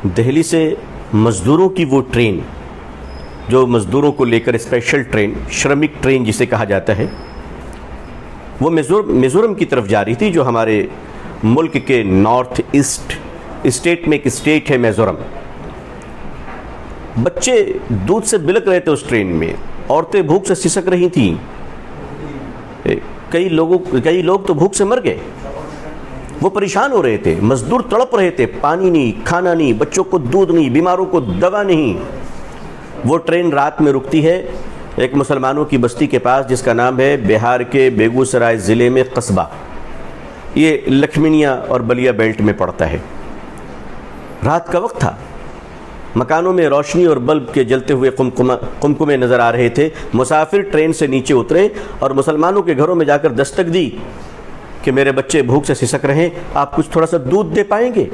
دہلی سے مزدوروں کی وہ ٹرین جو مزدوروں کو لے کر اسپیشل ٹرین، شرمک ٹرین جسے کہا جاتا ہے، وہ میزورم کی طرف جا رہی تھی، جو ہمارے ملک کے نارتھ ایسٹ اسٹیٹ میں ایک اسٹیٹ ہے میزورم۔ بچے دودھ سے بلک رہے تھے اس ٹرین میں، عورتیں بھوک سے سسک رہی تھیں، کئی لوگ تو بھوک سے مر گئے، وہ پریشان ہو رہے تھے، مزدور تڑپ رہے تھے، پانی نہیں، کھانا نہیں، بچوں کو دودھ نہیں، بیماروں کو دوا نہیں۔ وہ ٹرین رات میں رکتی ہے ایک مسلمانوں کی بستی کے پاس جس کا نام ہے بہار کے بیگو سرائے ضلع میں قصبہ، یہ لکھمینیا اور بلیا بیلٹ میں پڑتا ہے۔ رات کا وقت تھا، مکانوں میں روشنی اور بلب کے جلتے ہوئے قمقمے نظر آ رہے تھے۔ مسافر ٹرین سے نیچے اترے اور مسلمانوں کے گھروں میں جا کر دستک دی کہ میرے بچے بھوک سے سسک رہے ہیں، آپ کچھ تھوڑا سا دودھ دے پائیں گے؟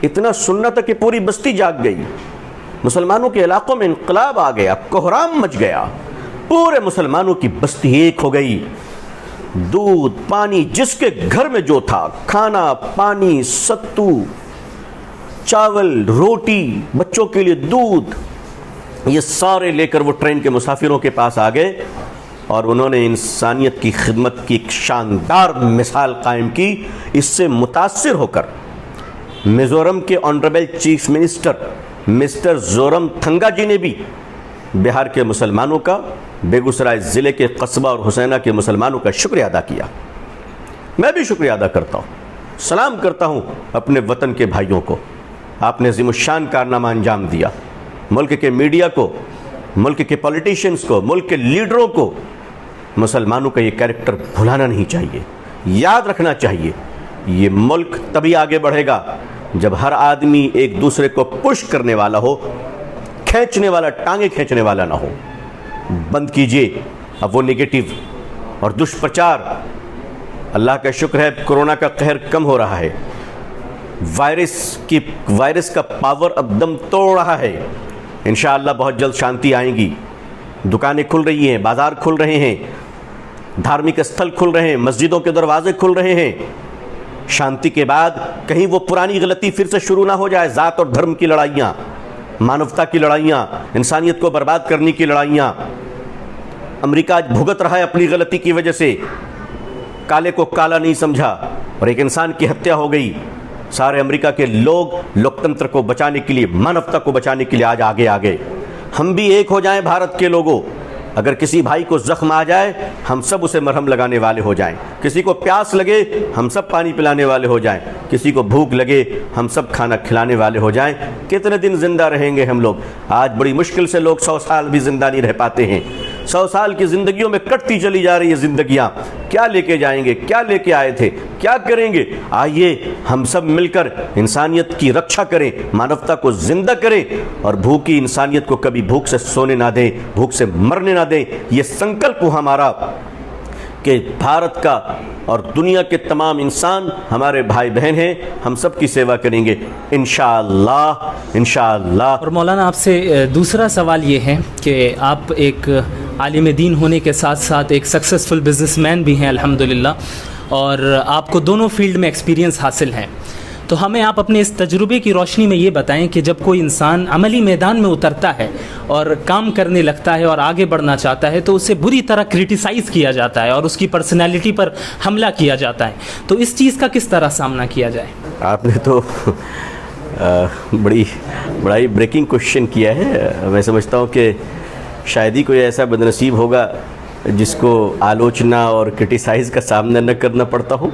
اتنا سننا تھا کہ پوری بستی جاگ گئی، مسلمانوں کے علاقوں میں انقلاب آ گیا، کوہرام مچ گیا، پورے مسلمانوں کی بستی ایک ہو گئی۔ دودھ پانی جس کے گھر میں جو تھا، کھانا پانی، ستو، چاول، روٹی، بچوں کے لیے دودھ، یہ سارے لے کر وہ ٹرین کے مسافروں کے پاس آ گئے اور انہوں نے انسانیت کی خدمت کی ایک شاندار مثال قائم کی۔ اس سے متاثر ہو کر میزورم کے آنریبل چیف منسٹر مسٹر زورم تھنگا جی نے بھی بہار کے مسلمانوں کا، بیگو سرائے ضلع کے قصبہ اور حسینہ کے مسلمانوں کا شکریہ ادا کیا۔ میں بھی شکریہ ادا کرتا ہوں، سلام کرتا ہوں اپنے وطن کے بھائیوں کو، آپ نے عظیم الشان کارنامہ انجام دیا۔ ملک کے میڈیا کو، ملک کے پولیٹیشنز کو، ملک کے لیڈروں کو مسلمانوں کا یہ کیریکٹر بھلانا نہیں چاہیے، یاد رکھنا چاہیے۔ یہ ملک تبھی آگے بڑھے گا جب ہر آدمی ایک دوسرے کو پش کرنے والا ہو، کھینچنے والا، ٹانگیں کھینچنے والا نہ ہو۔ بند کیجئے اب وہ نگیٹو اور دشپرچار۔ اللہ کا شکر ہے کورونا کا قہر کم ہو رہا ہے، وائرس کا پاور اب دم توڑ رہا ہے۔ انشاءاللہ بہت جلد شانتی آئیں گی، دکانیں کھل رہی ہیں، بازار کھل رہے ہیں، دھارمک استھل کھل رہے ہیں، مسجدوں کے دروازے کھل رہے ہیں۔ شانتی کے بعد کہیں وہ پرانی غلطی پھر سے شروع نہ ہو جائے، ذات اور دھرم کی لڑائیاں، مانوتا کی لڑائیاں، انسانیت کو برباد کرنے کی لڑائیاں۔ امریکہ آج بھگت رہا ہے اپنی غلطی کی وجہ سے، کالے کو کالا نہیں سمجھا اور ایک انسان کی ہتیا ہو گئی۔ سارے امریکہ کے لوگ لوکتنتر کو بچانے کے لیے، مانوتا کو بچانے کے لیے آج آگے آ گئے۔ ہم بھی ایک ہو جائیں بھارت کے لوگوں، اگر کسی بھائی کو زخم آ جائے ہم سب اسے مرہم لگانے والے ہو جائیں، کسی کو پیاس لگے ہم سب پانی پلانے والے ہو جائیں، کسی کو بھوک لگے ہم سب کھانا کھلانے والے ہو جائیں۔ کتنے دن زندہ رہیں گے ہم لوگ؟ آج بڑی مشکل سے لوگ 100 سال بھی زندہ نہیں رہ پاتے ہیں۔ 100 سال کی زندگیوں میں کٹتی چلی جا رہی ہے زندگیاں۔ کیا لے کے جائیں گے؟ کیا لے کے آئے تھے؟ کیا کریں گے؟ آئیے ہم سب مل کر انسانیت کی رکشا کریں، مانوتا کو زندہ کریں اور بھوکی انسانیت کو کبھی بھوک سے سونے نہ دیں، بھوک سے مرنے نہ دیں۔ یہ سنکلپ ہو ہمارا کہ بھارت کا اور دنیا کے تمام انسان ہمارے بھائی بہن ہیں، ہم سب کی سیوا کریں گے انشاءاللہ انشاءاللہ۔ اور مولانا آپ سے دوسرا سوال یہ ہے کہ آپ ایک عالم دین ہونے کے ساتھ ساتھ ایک سکسیسفل بزنس مین بھی ہیں الحمدللہ، اور آپ کو دونوں فیلڈ میں ایکسپیرینس حاصل ہیں، تو ہمیں آپ اپنے اس تجربے کی روشنی میں یہ بتائیں کہ جب کوئی انسان عملی میدان میں اترتا ہے اور کام کرنے لگتا ہے اور آگے بڑھنا چاہتا ہے تو اسے بری طرح کرٹیسائز کیا جاتا ہے اور اس کی پرسنالٹی پر حملہ کیا جاتا ہے، تو اس چیز کا کس طرح سامنا کیا جائے؟ آپ نے تو بڑا ہی بریکنگ کوشچن کیا ہے۔ میں سمجھتا ہوں کہ شاید ہی کوئی ایسا بدنصیب ہوگا جس کو آلوچنا اور کرٹیسائز کا سامنا نہ کرنا پڑتا ہو۔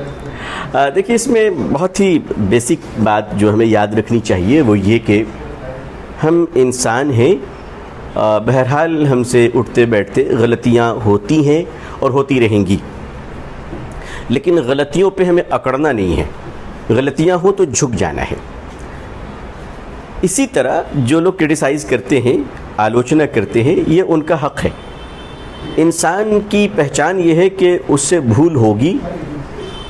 دیکھیے اس میں بہت ہی بیسک بات جو ہمیں یاد رکھنی چاہیے وہ یہ کہ ہم انسان ہیں، بہرحال ہم سے اٹھتے بیٹھتے غلطیاں ہوتی ہیں اور ہوتی رہیں گی، لیکن غلطیوں پہ ہمیں اکڑنا نہیں ہے، غلطیاں ہوں تو جھک جانا ہے۔ اسی طرح جو لوگ کرٹیسائز کرتے ہیں، آلوچنا کرتے ہیں، یہ ان کا حق ہے۔ انسان کی پہچان یہ ہے کہ اس سے بھول ہوگی،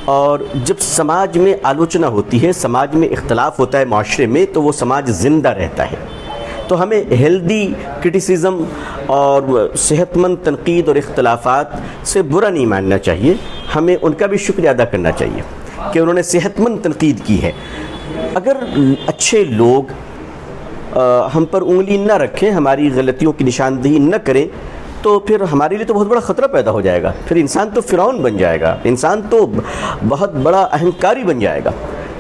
اور جب سماج میں آلوچنا ہوتی ہے، سماج میں اختلاف ہوتا ہے معاشرے میں، تو وہ سماج زندہ رہتا ہے۔ تو ہمیں ہیلدی کرٹیسزم اور صحت مند تنقید اور اختلافات سے برا نہیں ماننا چاہیے، ہمیں ان کا بھی شکریہ ادا کرنا چاہیے کہ انہوں نے صحت مند تنقید کی ہے۔ اگر اچھے لوگ ہم پر انگلی نہ رکھیں، ہماری غلطیوں کی نشاندہی نہ کریں، تو پھر ہمارے لیے تو بہت بڑا خطرہ پیدا ہو جائے گا. پھر انسان تو فرعون بن جائے گا، انسان تو بہت بڑا اہنکاری بن جائے گا.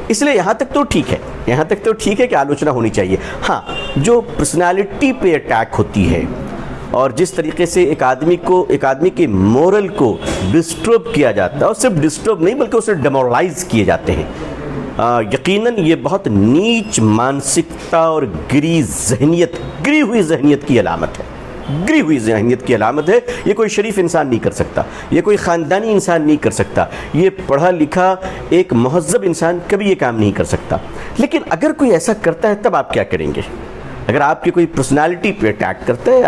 اس لیے یہاں تک تو ٹھیک ہے، یہاں تک تو ٹھیک ہے کہ آلوچنا ہونی چاہیے. ہاں، جو پرسنالٹی پہ اٹیک ہوتی ہے اور جس طریقے سے ایک آدمی کے مورل کو ڈسٹرب کیا جاتا ہے، اور صرف ڈسٹرب نہیں بلکہ اسے ڈیمورلائز کیے جاتے ہیں، یقیناً یہ بہت نیچ مانسکتا اور گری ہوئی ذہنیت کی علامت ہے. گری ہوئی ذہنیت کی علامت ہے. یہ کوئی شریف انسان نہیں کر سکتا، یہ کوئی خاندانی انسان نہیں کر سکتا، یہ پڑھا لکھا ایک مہذب انسان کبھی یہ کام نہیں کر سکتا. لیکن اگر کوئی ایسا کرتا ہے تب آپ کیا کریں گے؟ اگر آپ کی کوئی پرسنالٹی پہ اٹیک کرتا ہے،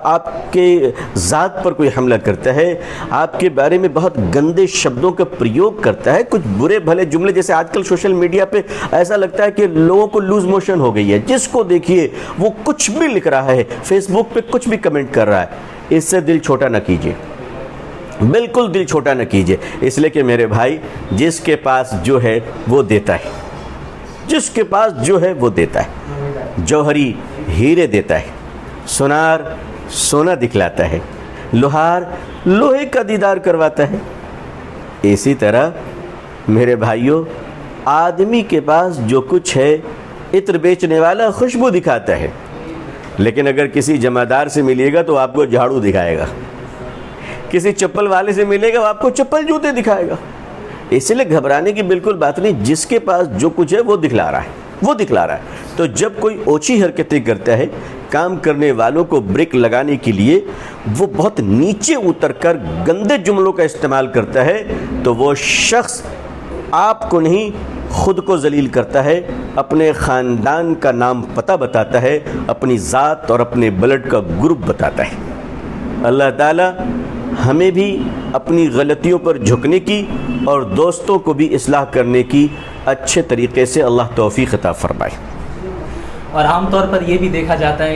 آپ کے ذات پر کوئی حملہ کرتا ہے، آپ کے بارے میں بہت گندے شبدوں کا پریوگ کرتا ہے، کچھ برے بھلے جملے، جیسے آج کل سوشل میڈیا پہ ایسا لگتا ہے کہ لوگوں کو لوز موشن ہو گئی ہے، جس کو دیکھیے وہ کچھ بھی لکھ رہا ہے، فیس بک پہ کچھ بھی کمنٹ کر رہا ہے. اس سے دل چھوٹا نہ کیجیے، بالکل دل چھوٹا نہ کیجیے. اس لیے کہ میرے بھائی، جس کے پاس جو ہے وہ دیتا ہے، جس کے پاس جو ہے وہ دیتا ہے. جوہری ہیرے دیتا ہے، سونار سونا دکھلاتا ہے، لوہار لوہے کا دیدار کرواتا ہے. اسی طرح میرے بھائیوں، آدمی کے پاس جو کچھ ہے، عطر بیچنے والا خوشبو دکھاتا ہے، لیکن اگر کسی جمعدار سے ملیے گا تو آپ کو جھاڑو دکھائے گا، کسی چپل والے سے ملے گا وہ آپ کو چپل جوتے دکھائے گا. اس لیے گھبرانے کی بالکل بات نہیں. جس کے پاس جو کچھ ہے وہ دکھلا رہا ہے. تو جب کوئی اوچھی حرکتیں کرتا ہے کام کرنے والوں کو بریک لگانے کے لیے، وہ بہت نیچے اتر کر گندے جملوں کا استعمال کرتا ہے، تو وہ شخص آپ کو نہیں خود کو ذلیل کرتا ہے، اپنے خاندان کا نام پتہ بتاتا ہے، اپنی ذات اور اپنے بلڈ کا گروپ بتاتا ہے. اللہ تعالیٰ ہمیں بھی اپنی غلطیوں پر جھکنے کی اور دوستوں کو بھی اصلاح کرنے کی اچھے طریقے سے اللہ توفیق عطا فرمائے. اور عام طور پر یہ بھی دیکھا جاتا ہے